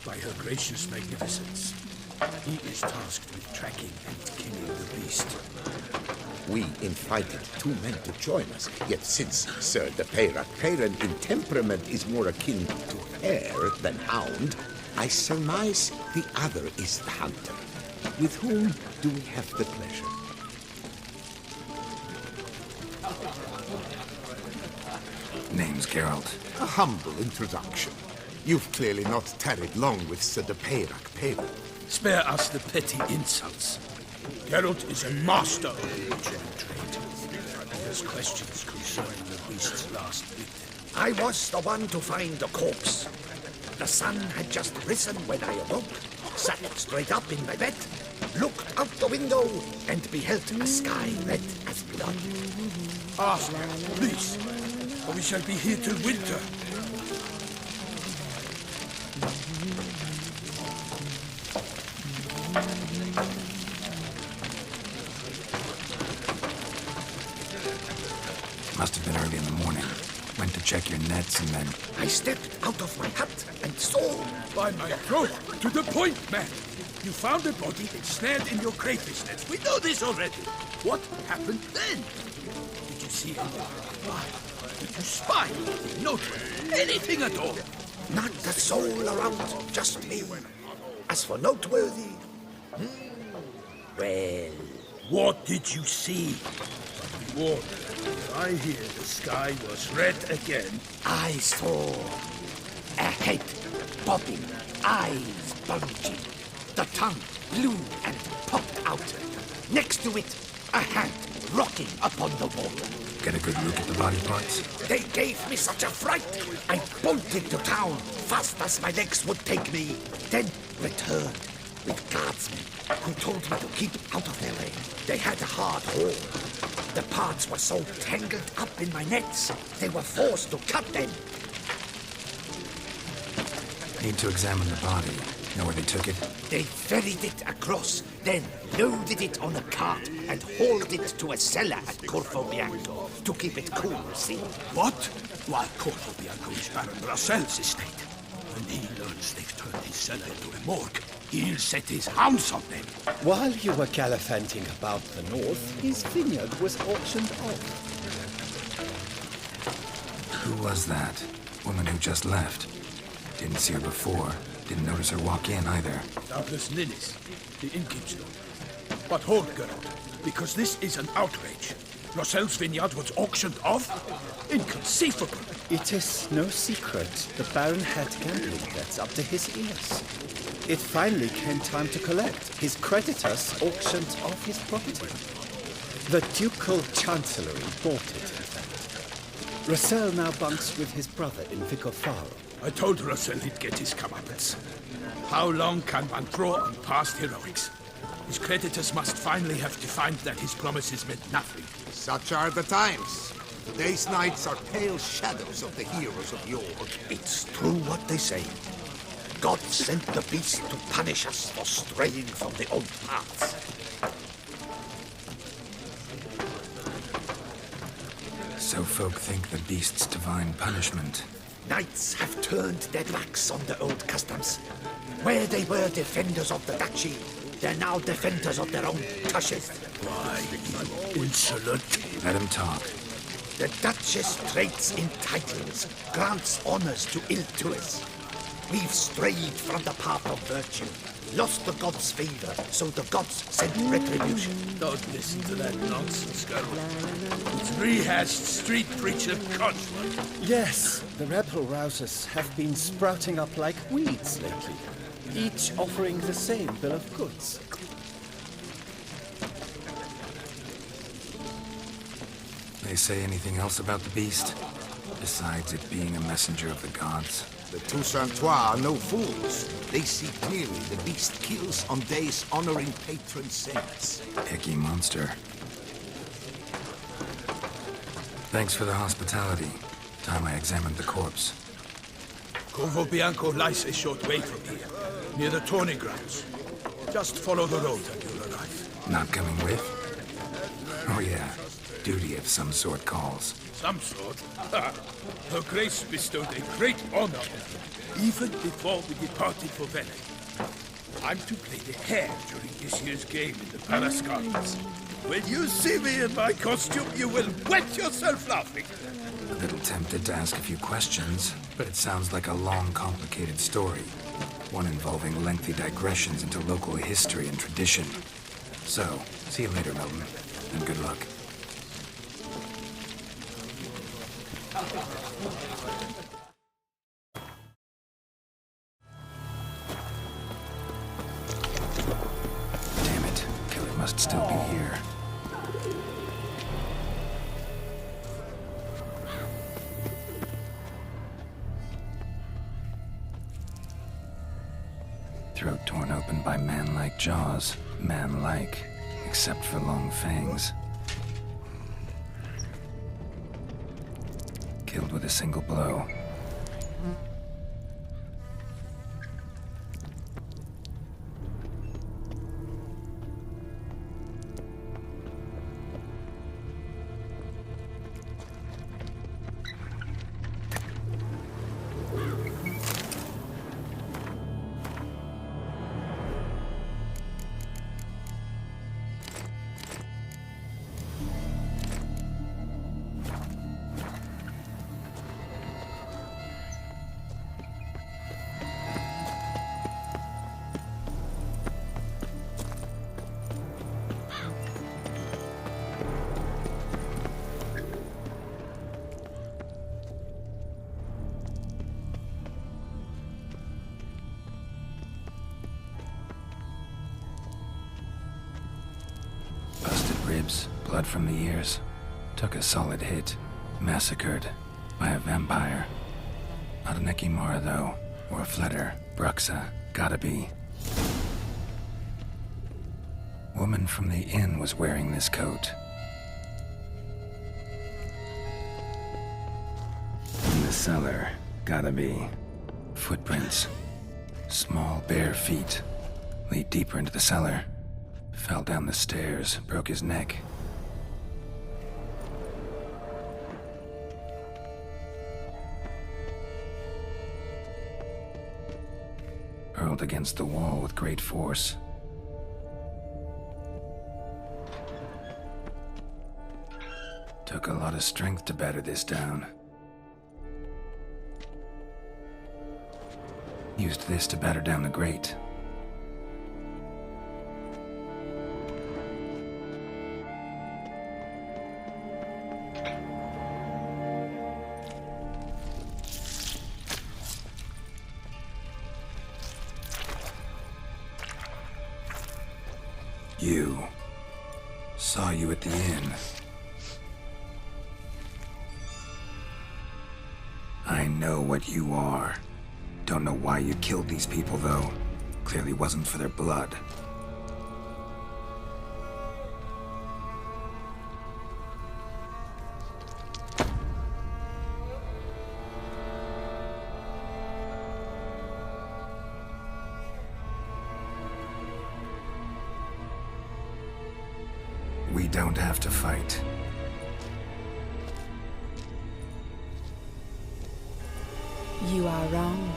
by her gracious magnificence. He is tasked with tracking and killing the beast. We invited 2 men to join us, yet since Sir de Peyrac-Peyran in temperament is more akin to hare than hound, I surmise the other is the hunter. With whom do we have the pleasure? Name's Geralt. A humble introduction. You've clearly not tarried long with Sir de Peyrac-Peyran. Spare us the petty insults. Geralt is a master of the ritual trade. He has questions concerning the beast's last victim. I was the one to find the corpse. The sun had just risen when I awoke, sat straight up in my bed, looked out the window, and beheld a sky red as blood. Ask, please, or we shall be here till winter. Must have been early in the morning. Went to check your nets and then... I stepped out of my hut and saw... By my throat! To the point, man! You found a body ensnared in your crayfish nets. We know this already. What happened then? Did you see anything? Why? Did you spy? Note anything at all? Not a soul around, just me. As for noteworthy... well... What did you see? Warned. I hear the sky was red again. I saw a head bobbing, eyes bulging, the tongue blue and popped out. Next to it, a hand rocking upon the water. Get a good look at the body parts? They gave me such a fright. I bolted to town, fast as my legs would take me, then returned with guardsmen who told me to keep out of their way. They had a hard haul. The parts were so tangled up in my nets, they were forced to cut them. Need to examine the body. Know where they took it? They ferried it across, then loaded it on a cart and hauled it to a cellar at Corvo Bianco to keep it cool, see? What? Why, Corvo Bianco is Baron Brassel's estate. When he learns they've turned his cellar into a morgue, he'll set his hounds on them. While you were gallivanting about the north, his vineyard was auctioned off. Who was that? Woman who just left. Didn't see her before. Didn't notice her walk in either. Doubtless Ninnis, the innkeep's daughter. But hold, Geralt, because this is an outrage. Rosel's vineyard was auctioned off? Inconceivable. It is no secret the Baron had gambling debts up to his ears. It finally came time to collect. His creditors auctioned off his property. The Ducal Chancellery bought it, in fact. Rosel now bunks with his brother in Vicofaro. I told Rosel he'd get his comeuppance. How long can one throw on past heroics? His creditors must finally have to find that his promises meant nothing. Such are the times. Today's knights are pale shadows of the heroes of yore. It's true what they say. God sent the beast to punish us for straying from the old paths. So folk think the beast's divine punishment. Knights have turned their backs on the old customs. Where they were defenders of the duchy, they're now defenders of their own Duchess. Why, you insolent? Let him talk. The Duchess trades in titles, grants honors to ill-doers. We've strayed from the path of virtue, lost the gods' favor, so the gods sent retribution. Don't listen to that nonsense, Geralt. It's rehashed street preacher contra. Yes, the rebel rousers have been sprouting up like weeds lately, each offering the same bill of goods. They say anything else about the beast? Besides it being a messenger of the gods? The Toussaintois are no fools. They see clearly the beast kills on days honoring patron saints. Icky monster. Thanks for the hospitality. Time I examined the corpse. Corvo Bianco lies a short way from here, near the tourney grounds. Just follow the road and you'll arrive. Not coming with? Oh yeah, duty of some sort calls. Some sort? Ha! Her Grace bestowed a great honor. even before we departed for Venice. I'm to play the hare during this year's game in the Palace Gardens. When you see me in my costume, you will wet yourself laughing. A little tempted to ask a few questions, but it sounds like a long, complicated story. One involving lengthy digressions into local history and tradition. So, see you later, Milton, and good luck. Damn it, killer must still be here. Throat torn open by man-like jaws. Man-like, except for long fangs. Killed with a single blow. Ribs, blood from the ears. Took a solid hit. Massacred by a vampire. Not an Ekimara, though, or a Fletter. Bruxa. Gotta be. Woman from the inn was wearing this coat. In the cellar. Gotta be. Footprints. Small, bare feet. Lead deeper into the cellar. Fell down the stairs, broke his neck. Hurled against the wall with great force. Took a lot of strength to batter this down. Used this to batter down the grate. You. Saw you at the inn. I know what you are. Don't know why you killed these people, though. Clearly wasn't for their blood. We don't have to fight. You are wrong.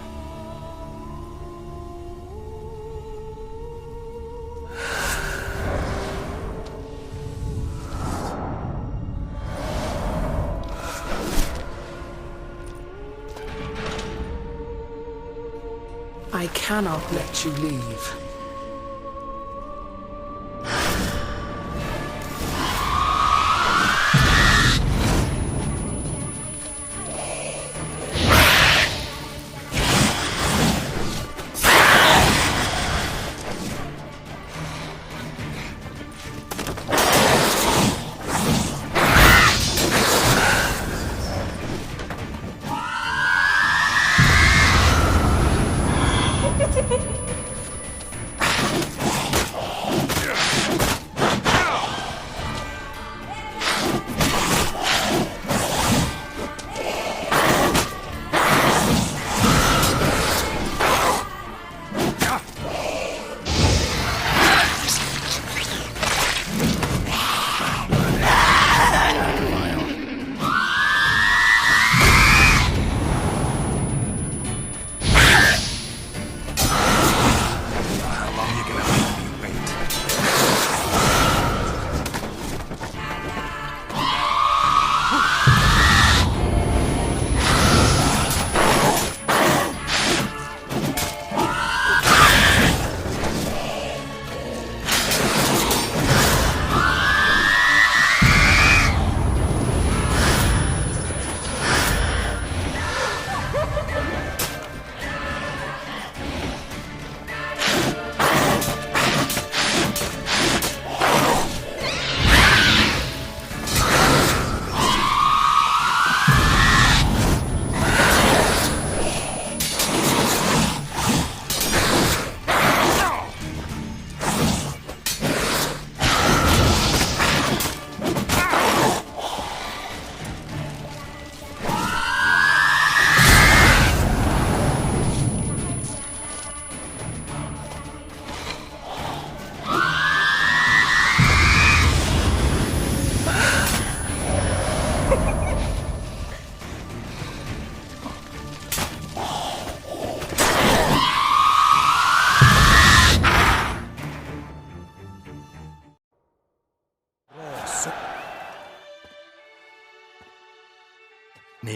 I cannot let you leave.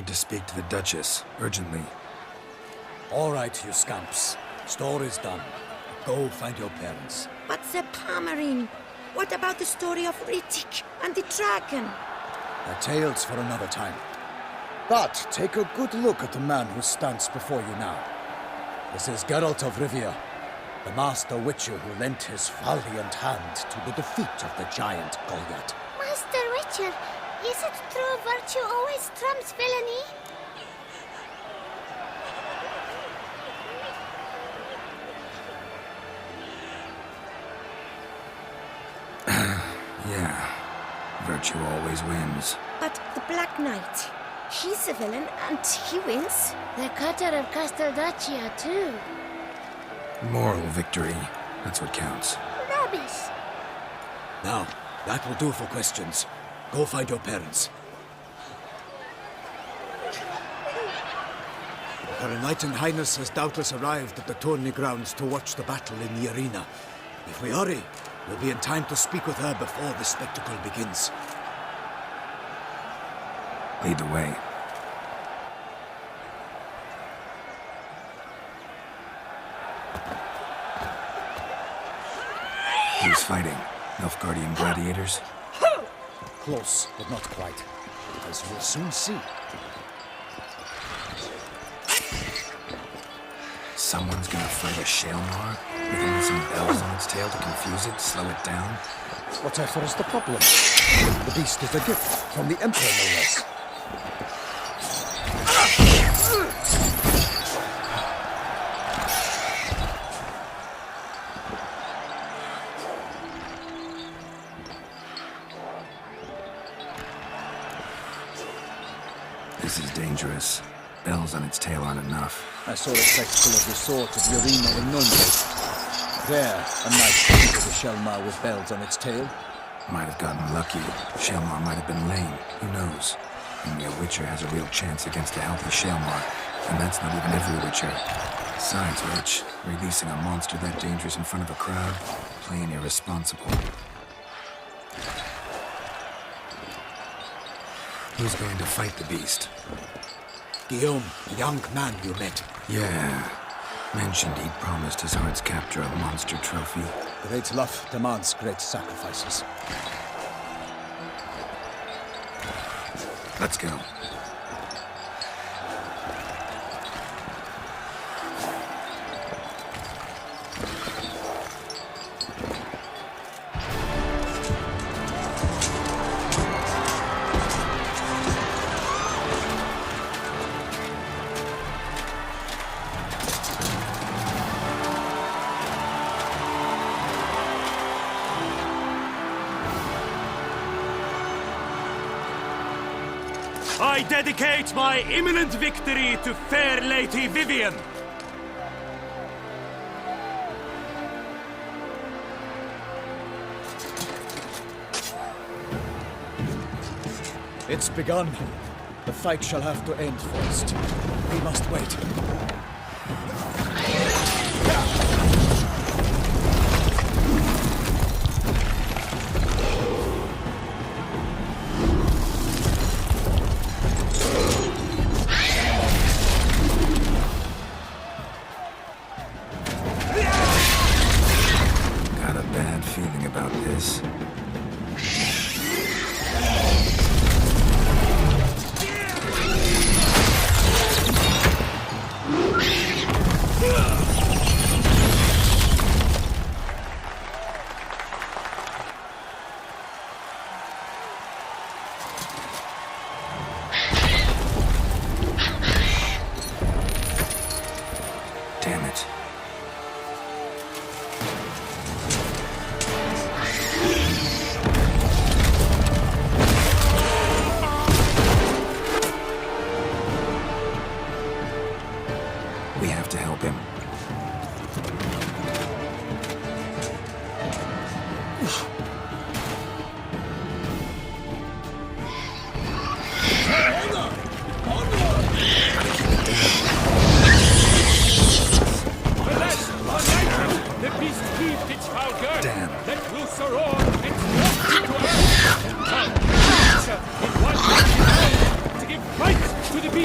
need to speak to the Duchess, urgently. All right, you scamps. Story's done. Go find your parents. But the Palmerine, what about the story of Riddick and the dragon? They're tales for another time. But take a good look at the man who stands before you now. This is Geralt of Rivia, the master witcher who lent his valiant hand to the defeat of the giant Goliath. Master Witcher, is it true virtue always trumps villainy? Yeah, virtue always wins. But the Black Knight, he's a villain and he wins. The cutter of Casteldaccia, too. Moral victory, that's what counts. Rubbish. Now, that will do for questions. Go find your parents. Her Enlightened Highness has doubtless arrived at the tourney grounds to watch the battle in the arena. If we hurry, we'll be in time to speak with her before the spectacle begins. Lead the way. Who's fighting? Nilfgaardian gladiators? Close, but not quite. As you'll soon see. Someone's gonna fight a Shalmar with only some bells on its tail to confuse it, slow it down? Whatever is the problem? The beast is a gift from the Emperor, no less. This is dangerous. Bells on its tail aren't enough. I saw a spectacle of the sort at the arena in Nürnberg. There, a knight defeated a Shalmar with bells on its tail. Might have gotten lucky. Shalmar might have been lame. Who knows? Only a Witcher has a real chance against a healthy Shalmar. And that's not even every Witcher. Besides which, releasing a monster that dangerous in front of a crowd, plain irresponsible. Who's going to fight the beast? Guillaume, the young man you met. Yeah. Mentioned he'd promised his heart's capture a monster trophy. Great love demands great sacrifices. Let's go. I dedicate my imminent victory to fair Lady Vivian. It's begun. The fight shall have to end first. We must wait. Got a bad feeling about this. Damn it. We have to help him. The beast heaved its foul girth. Damn. Let loose a roar and thrust it to earth. Now, in one mighty round, to give fight to the beast.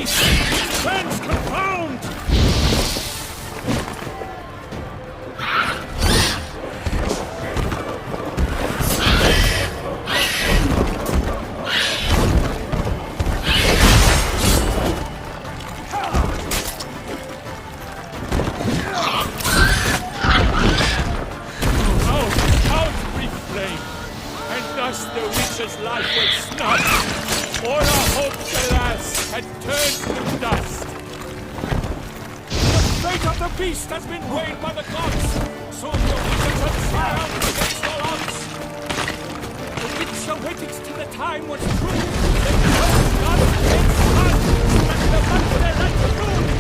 Master Witcher's life was snuffed. All our hopes, alas, had turned to dust. The fate of the beast has been weighed by the gods. Soon the Witcher shall triumph against all odds. The Witcher waited till the time was true. Then both gods and sons smacked the monster like a moon.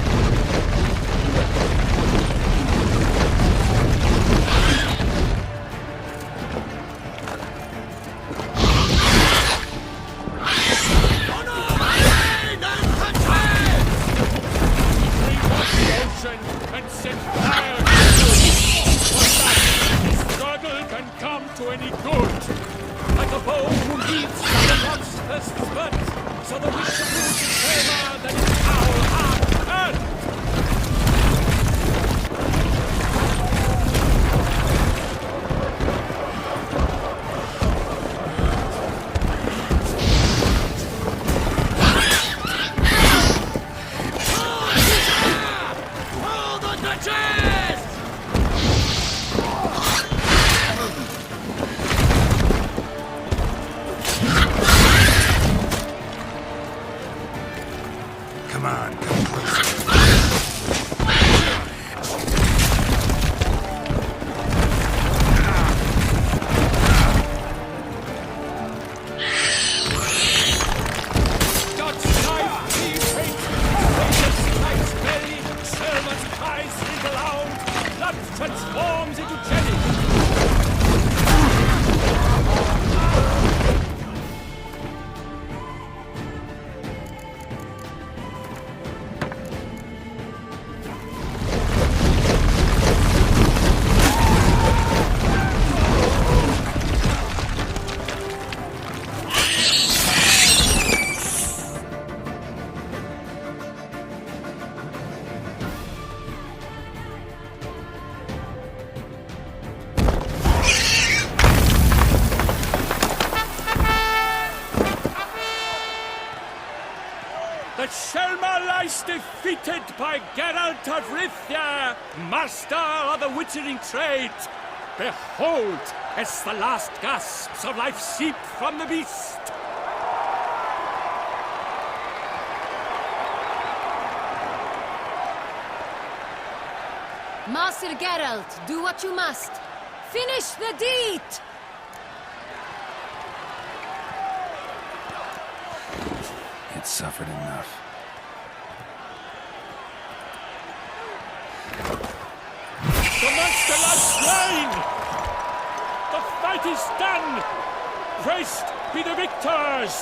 And set fire to the for that struggle can come to any good. Like a bow who leads the love's first spurt, so the Witcher proves firmer than its foul hard earth. Duchess! Come on, come closer. Transforms into jelly. The Shelma lies defeated by Geralt of Rivia, master of the witchering trade. Behold, as the last gasps of life seep from the beast. Master Geralt, do what you must. Finish the deed! It suffered enough. The monster lies slain! The fight is done! Praised be the victors!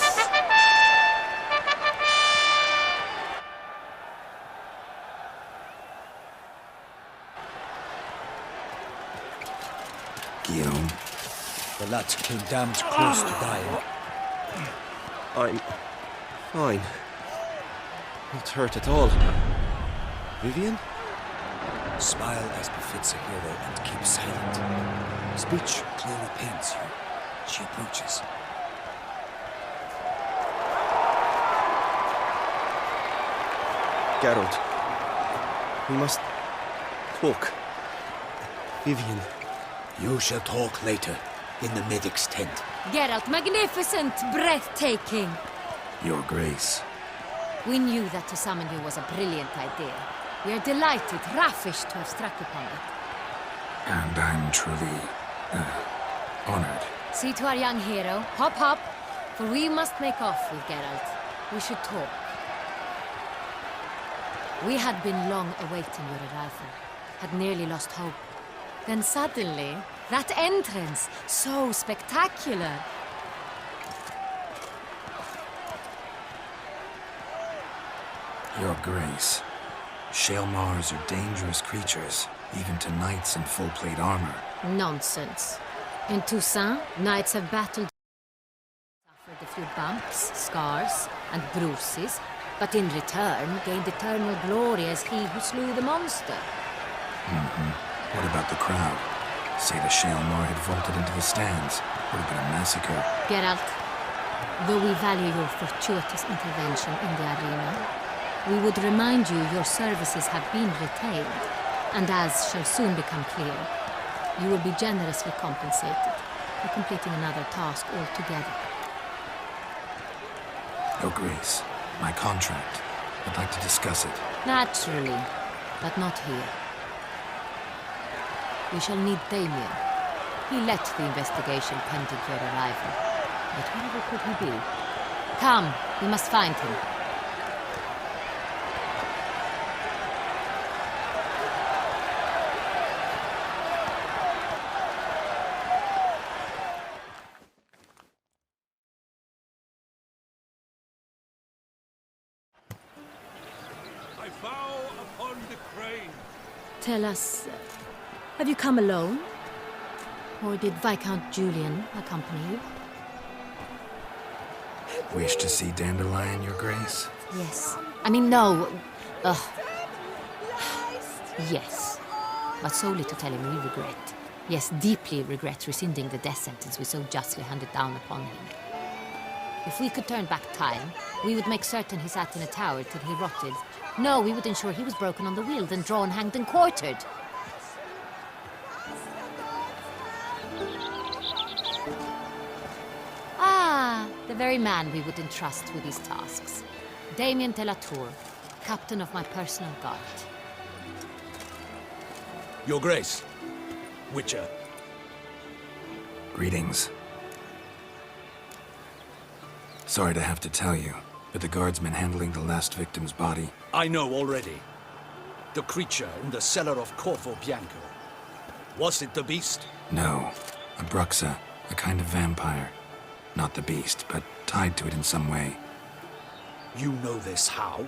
Guillaume. The lad came damned close to dying. I'm fine. Not hurt at all. Vivian? Smile as befits a hero and keep silent. Speech clearly pains you. She approaches. Geralt. We must talk. Vivian. You shall talk later, in the medic's tent. Geralt, magnificent, breathtaking. Your Grace. We knew that to summon you was a brilliant idea. We are delighted, ravished to have struck upon it. And I'm truly, honored. See to our young hero. Hop, hop. For we must make off with Geralt. We should talk. We had been long awaiting your arrival. Had nearly lost hope. Then suddenly, that entrance, so spectacular. Your Grace. Shaelmars are dangerous creatures, even to knights in full plate armor. Nonsense. In Toussaint, knights have battled, suffered a few bumps, scars, and bruises, but in return gained eternal glory as he who slew the monster. What about the crowd? Say the Shaelmar had vaulted into the stands. Would have been a massacre. Geralt, though we value your fortuitous intervention in the arena, we would remind you your services have been retained, and as shall soon become clear, you will be generously compensated. We're completing another task altogether. Your Grace, my contract. I'd like to discuss it. Naturally, but not here. We shall need Damien. He led the investigation pending your arrival. But wherever could he be? Come, we must find him. I vow upon the crane. Tell us, have you come alone? Or did Viscount Julian accompany you? Wish to see Dandelion, Your Grace? Yes. I mean, no. Yes. But solely to tell him we regret. Yes, deeply regret rescinding the death sentence we so justly handed down upon him. If we could turn back time, we would make certain he sat in a tower till he rotted. No, we would ensure he was broken on the wheel, then drawn, hanged, and quartered. Ah, the very man we would entrust with these tasks. Damien de la Tour, captain of my personal guard. Your Grace. Witcher. Greetings. Sorry to have to tell you, but the guardsmen handling the last victim's body... I know already. The creature in the cellar of Corvo Bianco. Was it the beast? No. A Bruxa, a kind of vampire. Not the beast, but tied to it in some way. You know this how?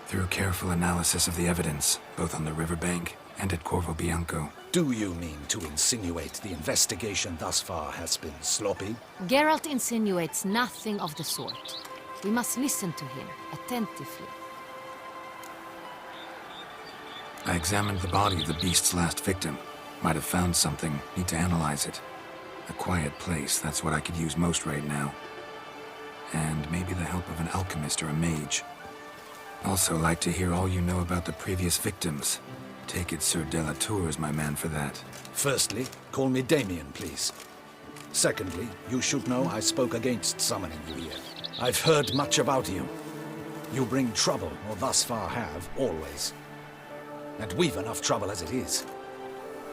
Through careful analysis of the evidence, both on the riverbank and at Corvo Bianco. Do you mean to insinuate the investigation thus far has been sloppy? Geralt insinuates nothing of the sort. We must listen to him attentively. I examined the body of the beast's last victim. Might have found something. Need to analyze it. A quiet place, that's what I could use most right now. And maybe the help of an alchemist or a mage. Also like to hear all you know about the previous victims. Take it Sir de la Tour is my man for that. Firstly, call me Damien, please. Secondly, you should know I spoke against summoning you here. I've heard much about you. You bring trouble, or thus far have, always. And we've enough trouble as it is.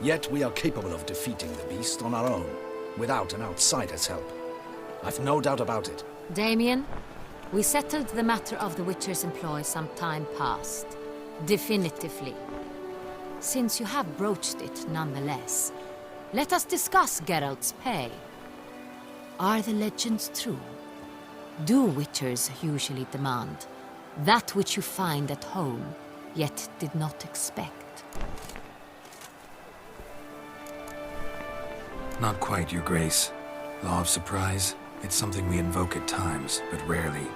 Yet we are capable of defeating the beast on our own, without an outsider's help. I've no doubt about it. Damien, we settled the matter of the Witcher's employ some time past. Definitively. Since you have broached it nonetheless, let us discuss Geralt's pay. Are the legends true? Do Witchers usually demand that which you find at home, yet did not expect? Not quite, Your Grace. Law of surprise, it's something we invoke at times, but rarely.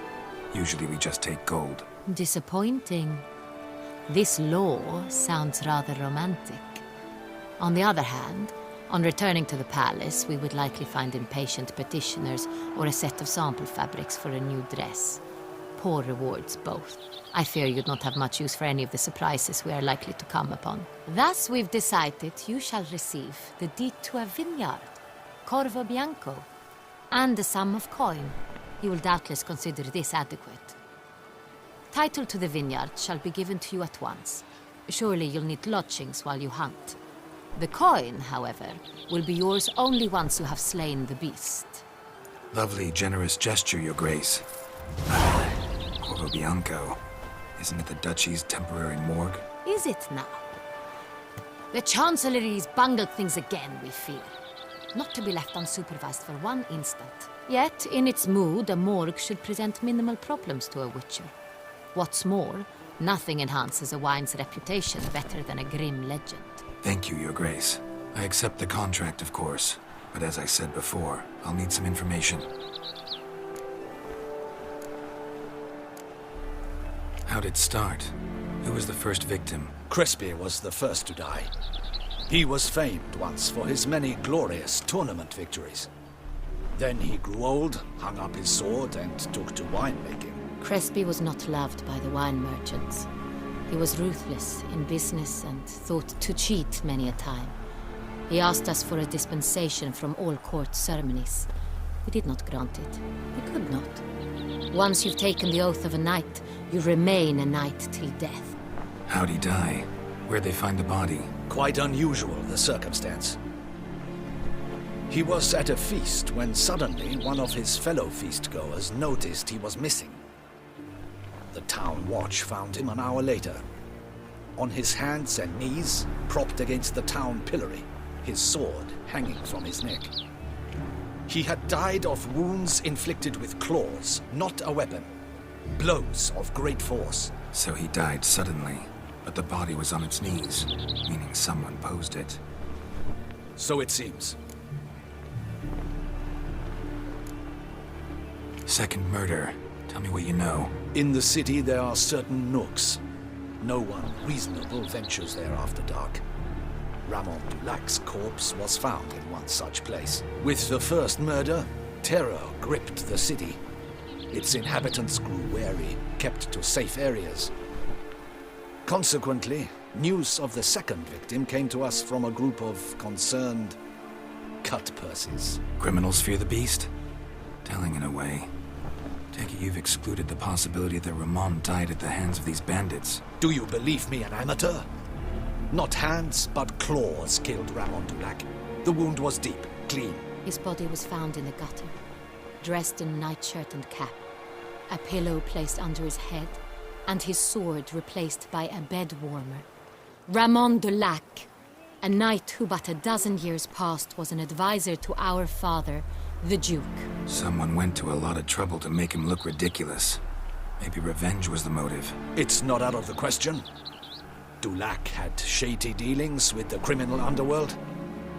Usually we just take gold. Disappointing. This law sounds rather romantic. On the other hand, on returning to the palace, we would likely find impatient petitioners or a set of sample fabrics for a new dress. Poor rewards, both. I fear you'd not have much use for any of the surprises we are likely to come upon. Thus, we've decided you shall receive the deed to a vineyard, Corvo Bianco, and a sum of coin. You will doubtless consider this adequate. Title to the vineyard shall be given to you at once. Surely you'll need lodgings while you hunt. The coin, however, will be yours only once you have slain the beast. Lovely, generous gesture, Your Grace. Corvo Bianco. Isn't it the Duchy's temporary morgue? Is it now? The Chancellery's bungled things again, we fear. Not to be left unsupervised for one instant. Yet, in its mood, a morgue should present minimal problems to a Witcher. What's more, nothing enhances a wine's reputation better than a grim legend. Thank you, Your Grace. I accept the contract, of course. But as I said before, I'll need some information. How'd it start? Who was the first victim? Crespi was the first to die. He was famed once for his many glorious tournament victories. Then he grew old, hung up his sword, and took to winemaking. Crespi was not loved by the wine merchants. He was ruthless in business and thought to cheat many a time. He asked us for a dispensation from all court ceremonies. We did not grant it. We could not. Once you've taken the oath of a knight, you remain a knight till death. How'd he die? Where'd they find the body? Quite unusual, the circumstance. He was at a feast when suddenly one of his fellow feastgoers noticed he was missing. The town watch found him an hour later, on his hands and knees, propped against the town pillory, his sword hanging from his neck. He had died of wounds inflicted with claws, not a weapon. Blows of great force. So he died suddenly, but the body was on its knees, meaning someone posed it. So it seems. Second murder. Tell me what you know. In the city there are certain nooks. No one reasonable ventures there after dark. Ramon Dulac's corpse was found in one such place. With the first murder, terror gripped the city. Its inhabitants grew wary, kept to safe areas. Consequently, news of the second victim came to us from a group of concerned cut-purses. Criminals fear the beast? Telling in a way. Take it you've excluded the possibility that Ramon died at the hands of these bandits. Do you believe me an amateur? Not hands, but claws killed Ramon Dulac. The wound was deep, clean. His body was found in the gutter, dressed in nightshirt and cap, a pillow placed under his head, and his sword replaced by a bed warmer. Ramon Dulac, a knight who but a dozen years past was an advisor to our father, the Duke. Someone went to a lot of trouble to make him look ridiculous. Maybe revenge was the motive. It's not out of the question. Dulac had shady dealings with the criminal underworld,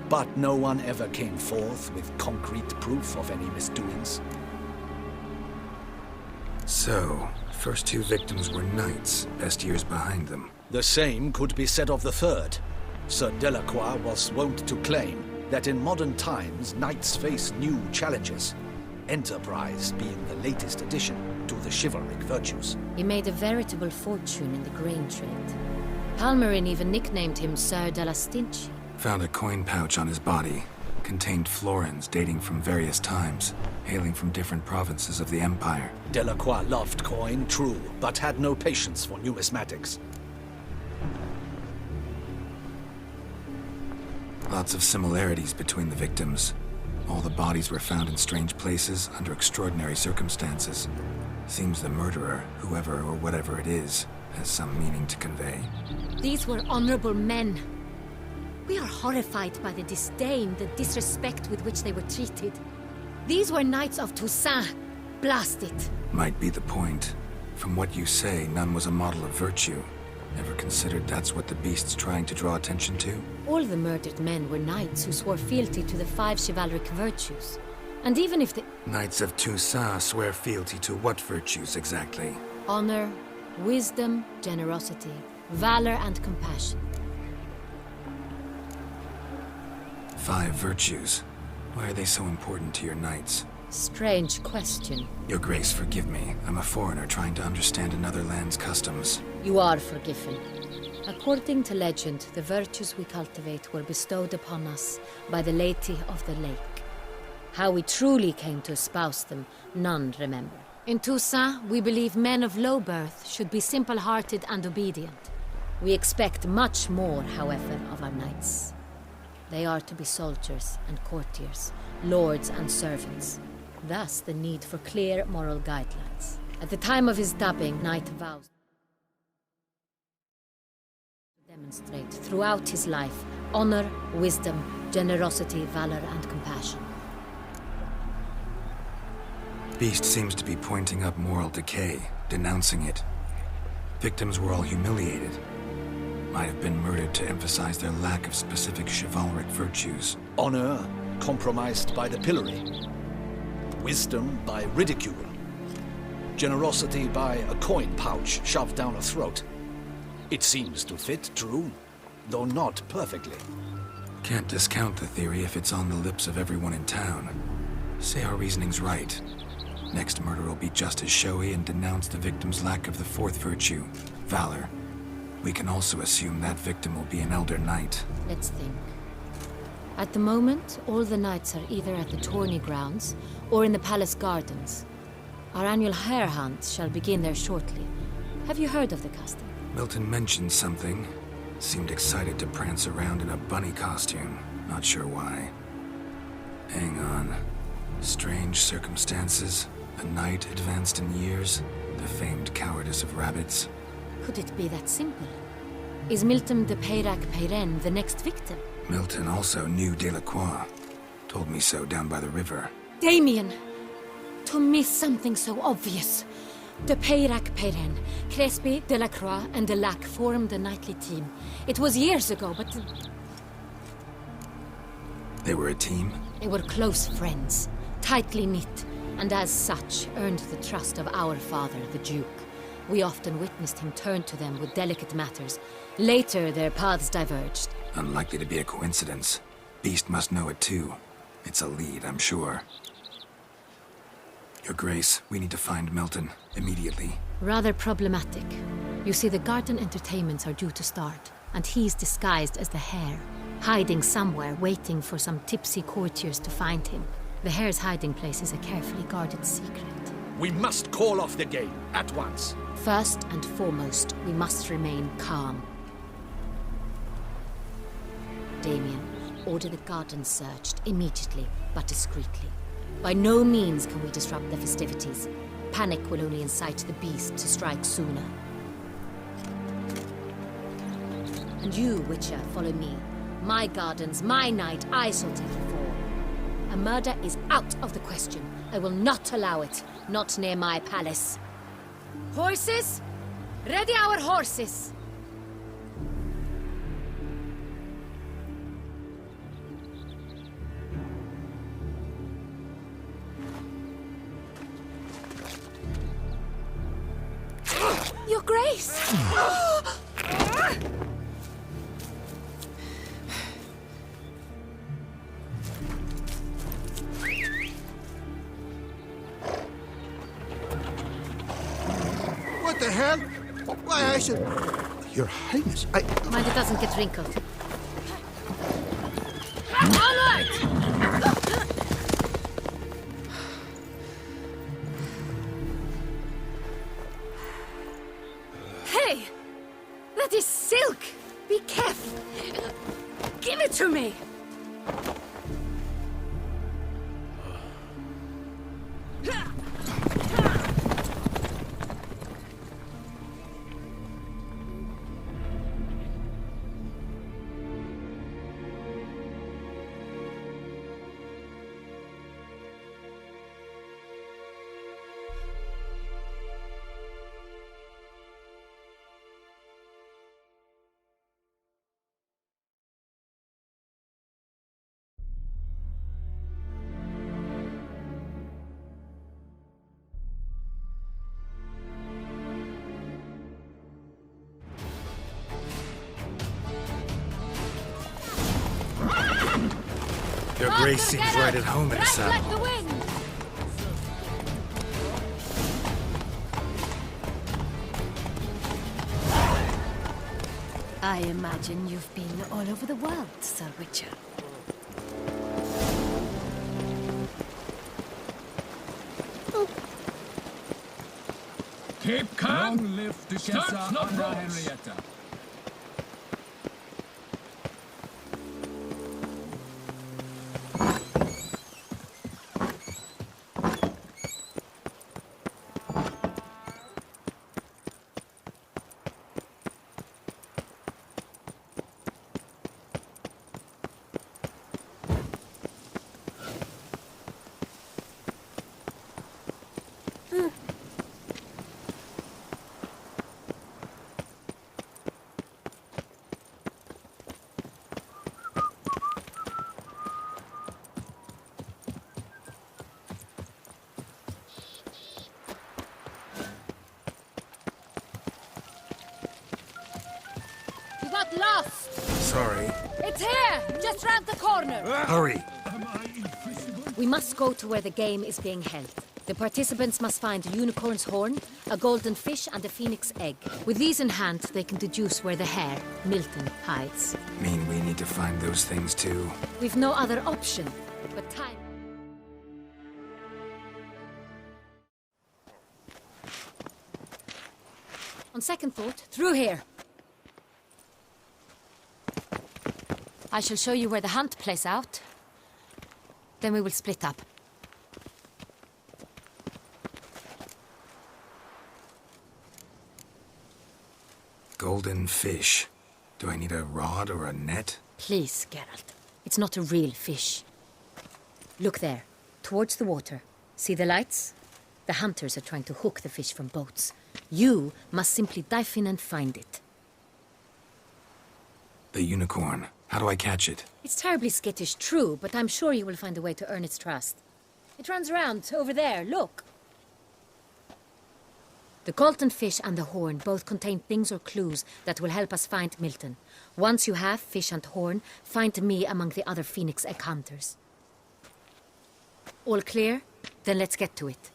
but no one ever came forth with concrete proof of any misdoings. So, first two victims were knights, best years behind them. The same could be said of the third. Sir Delacroix was wont to claim that in modern times, knights face new challenges, enterprise being the latest addition to the chivalric virtues. He made a veritable fortune in the grain trade. Palmerin even nicknamed him Sir de la Stinchi. Found a coin pouch on his body. Contained florins dating from various times, hailing from different provinces of the Empire. Delacroix loved coin, true, but had no patience for numismatics. Lots of similarities between the victims. All the bodies were found in strange places, under extraordinary circumstances. Seems the murderer, whoever or whatever it is, has some meaning to convey. These were honorable men. We are horrified by the disdain, the disrespect with which they were treated. These were knights of Toussaint. Blast it. Might be the point. From what you say, none was a model of virtue. Ever considered that's what the beast's trying to draw attention to? All the murdered men were knights who swore fealty to the 5 chivalric virtues. And even if the... Knights of Toussaint swear fealty to what virtues exactly? Honor, wisdom, generosity, valor, and compassion. 5 virtues. Why are they so important to your knights? Strange question. Your Grace, forgive me. I'm a foreigner trying to understand another land's customs. You are forgiven. According to legend, the virtues we cultivate were bestowed upon us by the Lady of the Lake. How we truly came to espouse them, none remember. In Toussaint, we believe men of low birth should be simple-hearted and obedient. We expect much more, however, of our knights. They are to be soldiers and courtiers, lords and servants. Thus, the need for clear moral guidelines. At the time of his dubbing, Knight vows to demonstrate throughout his life honor, wisdom, generosity, valor, and compassion. Beast seems to be pointing up moral decay, denouncing it. Victims were all humiliated. Might have been murdered to emphasize their lack of specific chivalric virtues. Honor compromised by the pillory. Wisdom by ridicule. Generosity by a coin pouch shoved down a throat. It seems to fit, true, though not perfectly. Can't discount the theory if it's on the lips of everyone in town. Say our reasoning's right. Next murder will be just as showy and denounce the victim's lack of the 4th virtue, valor. We can also assume that victim will be an elder knight. Let's think. At the moment, all the knights are either at the tourney grounds or in the palace gardens. Our annual hare hunt shall begin there shortly. Have you heard of the custom? Milton mentioned something. Seemed excited to prance around in a bunny costume. Not sure why. Hang on. Strange circumstances. A knight advanced in years. The famed cowardice of rabbits. Could it be that simple? Is Milton de Peyrac-Peyren the next victim? Milton also knew Delacroix. Told me so down by the river. Damien! To miss something so obvious. De Peyrac-Peyren, Crespi, Delacroix, and Delac formed a knightly team. It was years ago, but... They were a team? They were close friends, tightly knit, and as such earned the trust of our father, the Duke. We often witnessed him turn to them with delicate matters. Later, their paths diverged. Unlikely to be a coincidence. Beast must know it too. It's a lead, I'm sure. Your Grace, we need to find Milton, immediately. Rather problematic. You see, the garden entertainments are due to start, and he's disguised as the hare, hiding somewhere, waiting for some tipsy courtiers to find him. The hare's hiding place is a carefully guarded secret. We must call off the game, at once. First and foremost, we must remain calm. Damien, order the garden searched immediately, but discreetly. By no means can we disrupt the festivities. Panic will only incite the beast to strike sooner. And you, Witcher, follow me. My gardens, my night, I shall take the fall. A murder is out of the question. I will not allow it. Not near my palace. Horses? Ready our horses! Your Grace! What the hell? Why, I should... Your Highness, Mind it doesn't get wrinkled. All right! Hey! That is silk! Be careful! Give it to me! Your Grace seems right at home in a saddle. Like the wind! I imagine you've been all over the world, Sir Witcher. Keep calm. Long live Duchess Anna Henrietta. Got lost! Sorry. It's here! Just round the corner! Hurry! We must go to where the game is being held. The participants must find a unicorn's horn, a golden fish, and a phoenix egg. With these in hand, they can deduce where the hare, Milton, hides. mean we need to find those things too? We've no other option, but time. On second thought, through here. I shall show you where the hunt plays out. Then we will split up. Golden fish. Do I need a rod or a net? Please, Geralt. It's not a real fish. Look there, towards the water. See the lights? The hunters are trying to hook the fish from boats. You must simply dive in and find it. The unicorn. How do I catch it? It's terribly skittish, true, but I'm sure you will find a way to earn its trust. It runs around over there, look. The Colton fish and the horn both contain things or clues that will help us find Milton. Once you have fish and horn, find me among the other Phoenix egg hunters. All clear? Then let's get to it.